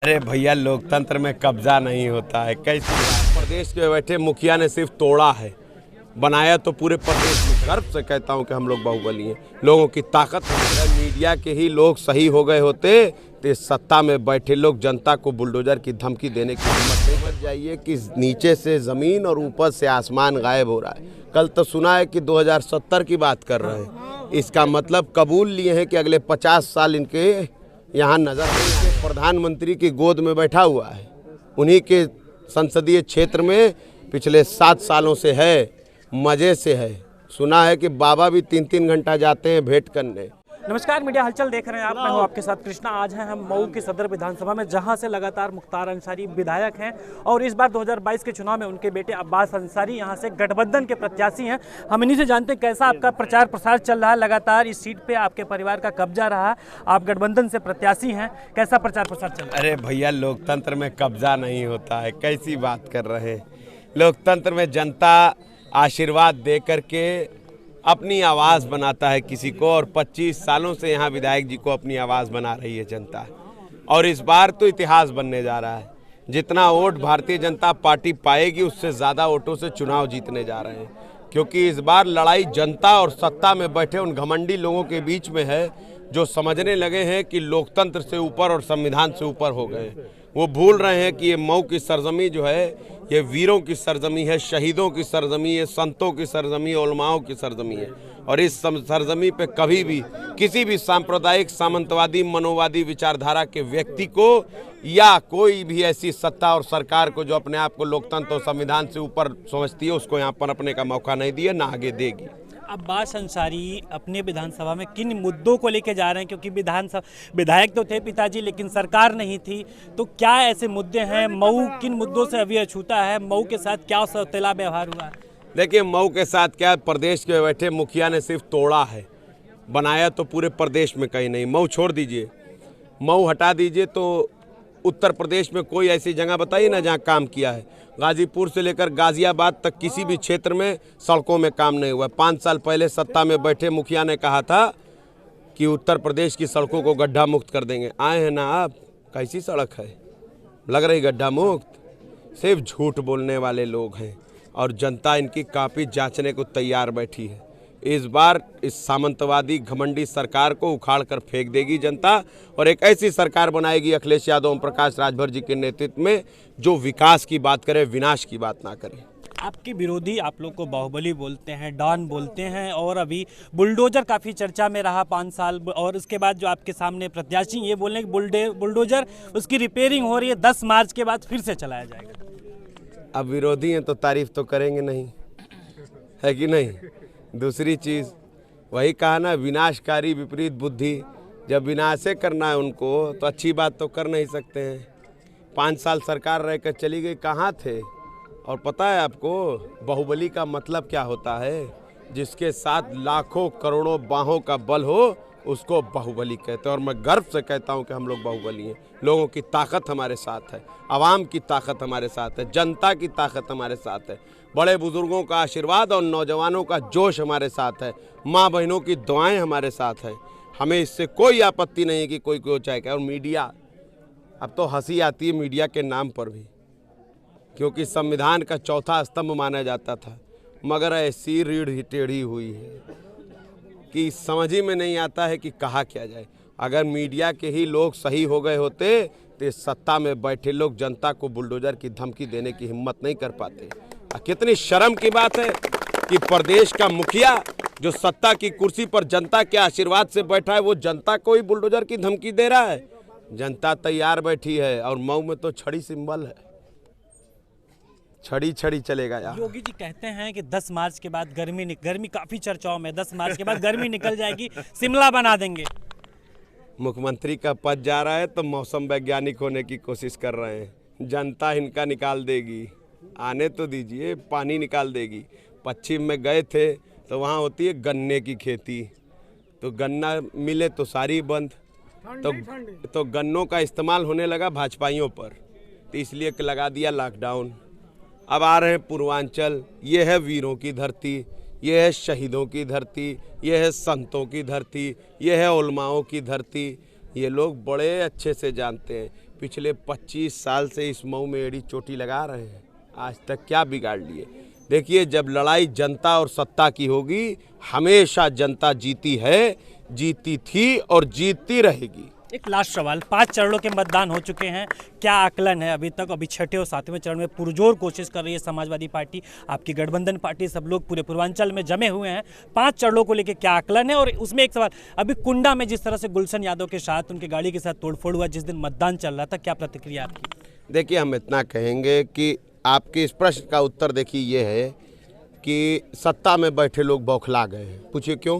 अरे भैया, लोकतंत्र में कब्जा नहीं होता है। कैसे प्रदेश के बैठे मुखिया ने सिर्फ तोड़ा है, बनाया तो पूरे प्रदेश में। गर्व से कहता हूं कि हम लोग बाहुबली हैं। लोगों की ताकत है। अगर मीडिया के ही लोग सही हो गए होते तो इस सत्ता में बैठे लोग जनता को बुलडोजर की धमकी देने की हिम्मत नहीं। समझ जाइए कि नीचे से ज़मीन और ऊपर से आसमान गायब हो रहा है। कल तो सुना है कि 2070 की बात कर रहे हैं। इसका मतलब कबूल लिए हैं कि अगले 50 साल इनके यहाँ नजर के प्रधानमंत्री की गोद में बैठा हुआ है। उन्हीं के संसदीय क्षेत्र में पिछले 7 सालों से है, मज़े से है। सुना है कि बाबा भी 3-3 घंटा जाते हैं भेंट करने। नमस्कार, मीडिया हलचल देख रहे हैं आप। मैं हूं आपके साथ कृष्णा। आज हैं हम मऊ की सदर विधानसभा में, जहां से लगातार मुख्तार अंसारी विधायक हैं और इस बार 2022 के चुनाव में उनके बेटे अब्बास अंसारी यहां से गठबंधन के प्रत्याशी हैं। हम इन्हीं से जानते हैं कैसा आपका प्रचार प्रसार चल रहा है। लगातार इस सीट पे आपके परिवार का कब्जा रहा, आप गठबंधन से प्रत्याशी हैं, कैसा प्रचार प्रसार चल रहा है? अरे भैया, लोकतंत्र में कब्जा नहीं होता है। कैसी बात कर रहे हैं। लोकतंत्र में जनता आशीर्वाद दे करके अपनी आवाज़ बनाता है किसी को, और 25 सालों से यहाँ विधायक जी को अपनी आवाज़ बना रही है जनता। और इस बार तो इतिहास बनने जा रहा है। जितना वोट भारतीय जनता पार्टी पाएगी उससे ज़्यादा वोटों से चुनाव जीतने जा रहे हैं, क्योंकि इस बार लड़ाई जनता और सत्ता में बैठे उन घमंडी लोगों के बीच में है जो समझने लगे हैं कि लोकतंत्र से ऊपर और संविधान से ऊपर हो गए। वो भूल रहे हैं कि ये मऊ की सरजमी जो है, ये वीरों की सरजमी है, शहीदों की सरजमी है, संतों की सरजमी, उलमाओं की सरजमी है। और इस सरजमी पे कभी भी किसी भी सांप्रदायिक सामंतवादी मनोवादी विचारधारा के व्यक्ति को या कोई भी ऐसी सत्ता और सरकार को जो अपने आप को लोकतंत्र और संविधान से ऊपर समझती है, उसको यहाँ पर अपने का मौका नहीं दिया, ना आगे देगी। अब्बास अंसारी अपने विधानसभा में किन मुद्दों को लेकर जा रहे हैं? क्योंकि विधानसभा विधायक तो थे पिताजी, लेकिन सरकार नहीं थी, तो क्या ऐसे मुद्दे हैं? मऊ किन मुद्दों से अभी अछूता है? मऊ के साथ क्या सौतेला व्यवहार हुआ है? देखिए, मऊ के साथ क्या, प्रदेश के बैठे मुखिया ने सिर्फ तोड़ा है, बनाया तो पूरे प्रदेश में कहीं नहीं। मऊ छोड़ दीजिए, मऊ हटा दीजिए, तो उत्तर प्रदेश में कोई ऐसी जगह बताइए ना जहाँ काम किया है। गाजीपुर से लेकर गाजियाबाद तक किसी भी क्षेत्र में सड़कों में काम नहीं हुआ। 5 साल पहले सत्ता में बैठे मुखिया ने कहा था कि उत्तर प्रदेश की सड़कों को गड्ढा मुक्त कर देंगे। आए हैं ना आप, कैसी सड़क है, लग रही गड्ढा मुक्त? सिर्फ झूठ बोलने वाले लोग हैं और जनता इनकी काफ़ी जांचने को तैयार बैठी है। इस बार इस सामंतवादी घमंडी सरकार को उखाड़ कर फेंक देगी जनता, और एक ऐसी सरकार बनाएगी अखिलेश यादव ओम प्रकाश राजभर जी के नेतृत्व में, जो विकास की बात करे, विनाश की बात ना करे। आपके विरोधी आप लोग को बाहुबली बोलते हैं, डॉन बोलते हैं, और अभी बुलडोजर काफ़ी चर्चा में रहा 5 साल, और उसके बाद जो आपके सामने प्रत्याशी ये बोल रहे हैं कि बुलडोजर उसकी रिपेयरिंग हो रही है, 10 मार्च के बाद फिर से चलाया जाएगा। अब विरोधी हैं तो तारीफ तो करेंगे नहीं, है कि नहीं? दूसरी चीज़ वही कहा ना, विनाशकारी विपरीत बुद्धि। जब विनाशे करना है उनको तो अच्छी बात तो कर नहीं सकते हैं। 5 साल सरकार रहकर चली गई, कहाँ थे? और पता है आपको बाहुबली का मतलब क्या होता है? जिसके साथ लाखों करोड़ों बाहों का बल हो उसको बाहुबली कहते हैं। और मैं गर्व से कहता हूं कि हम लोग बाहुबली हैं। लोगों की ताकत हमारे साथ है, आवाम की ताकत हमारे साथ है, जनता की ताकत हमारे साथ है, बड़े बुजुर्गों का आशीर्वाद और नौजवानों का जोश हमारे साथ है, माँ बहनों की दुआएं हमारे साथ है। हमें इससे कोई आपत्ति नहीं है कि कोई कोई चाहे। और मीडिया, अब तो हंसी आती है मीडिया के नाम पर भी, क्योंकि संविधान का चौथा स्तंभ माना जाता था, मगर ऐसी रीढ़ टेढ़ी हुई है कि समझ ही में नहीं आता है कि कहा क्या जाए। अगर मीडिया के ही लोग सही हो गए होते तो सत्ता में बैठे लोग जनता को बुलडोजर की धमकी देने की हिम्मत नहीं कर पाते। कितनी शर्म की बात है कि प्रदेश का मुखिया जो सत्ता की कुर्सी पर जनता के आशीर्वाद से बैठा है, वो जनता को ही बुलडोजर की धमकी दे रहा है। जनता तैयार बैठी है, और मऊ में तो छड़ी सिंबल है, छड़ी छड़ी चलेगा यार। योगी जी कहते हैं कि 10 मार्च के बाद गर्मी काफ़ी चर्चाओं में, 10 मार्च के बाद गर्मी निकल जाएगी, शिमला बना देंगे। मुख्यमंत्री का पद जा रहा है तो मौसम वैज्ञानिक होने की कोशिश कर रहे हैं। जनता इनका निकाल देगी, आने तो दीजिए, पानी निकाल देगी। पश्चिम में गए थे तो वहाँ होती है गन्ने की खेती, तो गन्ना मिले तो सारी बंद, तो गन्नों का इस्तेमाल होने लगा भाजपाइयों पर, तो इसलिए लगा दिया लॉकडाउन। अब आ रहे हैं पूर्वांचल, ये है वीरों की धरती, ये है शहीदों की धरती, ये है संतों की धरती, ये है उलमाओं की धरती। ये लोग बड़े अच्छे से जानते हैं। पिछले 25 साल से इस मऊ में एड़ी चोटी लगा रहे हैं, आज तक क्या बिगाड़ लिए। देखिए, जब लड़ाई जनता और सत्ता की होगी, हमेशा जनता जीती है, जीती थी और जीतती रहेगी। एक लास्ट सवाल, 5 चरणों के मतदान हो चुके हैं, क्या आकलन है अभी तक? अभी छठे और सातवें चरण में पुरजोर कोशिश कर रही है समाजवादी पार्टी, आपकी गठबंधन पार्टी, सब लोग पूरे पूर्वांचल में जमे हुए हैं। 5 चरणों को लेकर क्या आकलन है? और उसमें एक सवाल, अभी कुंडा में जिस तरह से गुलशन यादव के साथ, उनकी गाड़ी के साथ तोड़फोड़ हुआ जिस दिन मतदान चल रहा था, क्या प्रतिक्रिया आपकी? देखिए, हम इतना कहेंगे कि आपके इस प्रश्न का उत्तर देखिए ये है कि सत्ता में बैठे लोग बौखला गए हैं। पूछिए क्यों,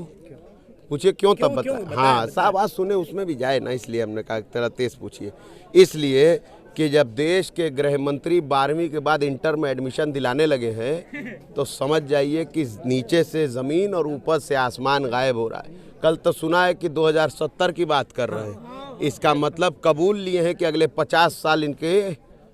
पूछिए क्यों, तब बता। हाँ, साहब आज सुने उसमें भी जाए ना, इसलिए हमने कहा तेरा तेज पूछिए। इसलिए कि जब देश के गृह मंत्री 12वीं के बाद इंटर में एडमिशन दिलाने लगे हैं, तो समझ जाइए कि नीचे से ज़मीन और ऊपर से आसमान गायब हो रहा है। कल तो सुना है कि 2070 की बात कर रहे हैं, इसका मतलब कबूल लिए हैं कि अगले 50 साल इनके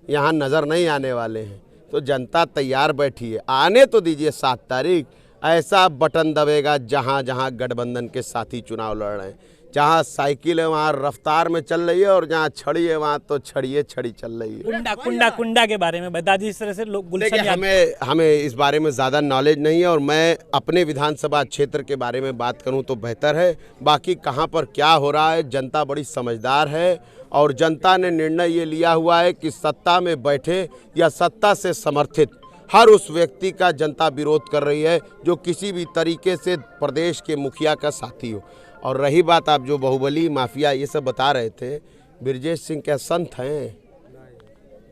यहाँ नज़र नहीं आने वाले हैं। तो जनता तैयार बैठी है, आने तो दीजिए 7 तारीख। ऐसा बटन दबेगा जहाँ जहाँ गठबंधन के साथी चुनाव लड़ रहे हैं, जहाँ साइकिल है वहाँ रफ्तार में चल रही है, और जहाँ छड़ी है वहाँ तो छड़ी चल रही है। कुंडा के बारे में बता दीजिए, इस तरह से लोग गुलशन हमें इस बारे में ज़्यादा नॉलेज नहीं है, और मैं अपने विधानसभा क्षेत्र के बारे में बात करूं तो बेहतर है। बाकी कहां पर क्या हो रहा है, जनता बड़ी समझदार है, और जनता ने निर्णय ये लिया हुआ है कि सत्ता में बैठे या सत्ता से समर्थित हर उस व्यक्ति का जनता विरोध कर रही है जो किसी भी तरीके से प्रदेश के मुखिया का साथी हो। और रही बात, आप जो बाहुबली माफिया ये सब बता रहे थे, ब्रजेश सिंह क्या संत हैं?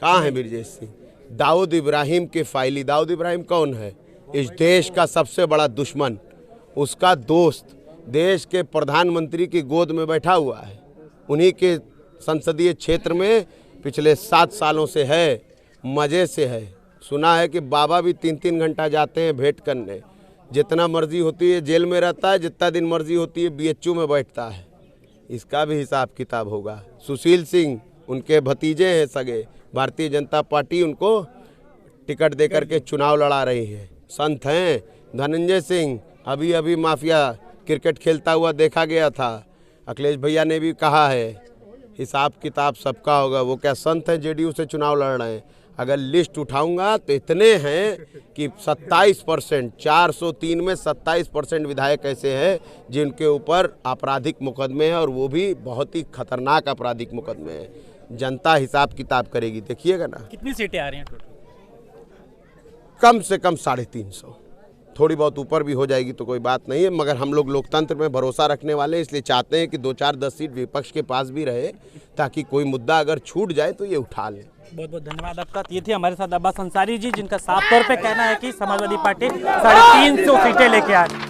कहाँ हैं ब्रजेश सिंह? दाऊद इब्राहिम के फाइली। दाऊद इब्राहिम कौन है? इस देश का सबसे बड़ा दुश्मन, उसका दोस्त देश के प्रधानमंत्री की गोद में बैठा हुआ है, उन्हीं के संसदीय क्षेत्र में पिछले 7 सालों से है, मज़े से है। सुना है कि बाबा भी 3-3 घंटा जाते हैं भेंट करने, जितना मर्जी होती है जेल में रहता है, जितना दिन मर्जी होती है BHU में बैठता है। इसका भी हिसाब किताब होगा। सुशील सिंह उनके भतीजे हैं सगे, भारतीय जनता पार्टी उनको टिकट दे करके चुनाव लड़ा रही है, संत हैं। धनंजय सिंह अभी अभी माफिया क्रिकेट खेलता हुआ देखा गया था, अखिलेश भैया ने भी कहा है हिसाब किताब सबका होगा। वो क्या संत हैं JDU से चुनाव लड़ रहे हैं? अगर लिस्ट उठाऊंगा तो इतने हैं कि 27%, 403 में 27% विधायक ऐसे हैं जिनके ऊपर आपराधिक मुकदमे हैं, और वो भी बहुत ही खतरनाक आपराधिक मुकदमे हैं। जनता हिसाब किताब करेगी, देखिएगा ना। कितनी सीटें आ रही हैं? कम से कम 350, थोड़ी बहुत ऊपर भी हो जाएगी तो कोई बात नहीं है, मगर हम लोग लोकतंत्र में भरोसा रखने वाले हैं, इसलिए चाहते हैं कि 2-4-10 सीट विपक्ष के पास भी रहे, ताकि कोई मुद्दा अगर छूट जाए तो ये उठा लें। बहुत बहुत धन्यवाद आपका। ये थे हमारे साथ अब्बास अंसारी जी, जिनका साफ तौर पे कहना है कि समाजवादी पार्टी 350 सीटें लेके आए।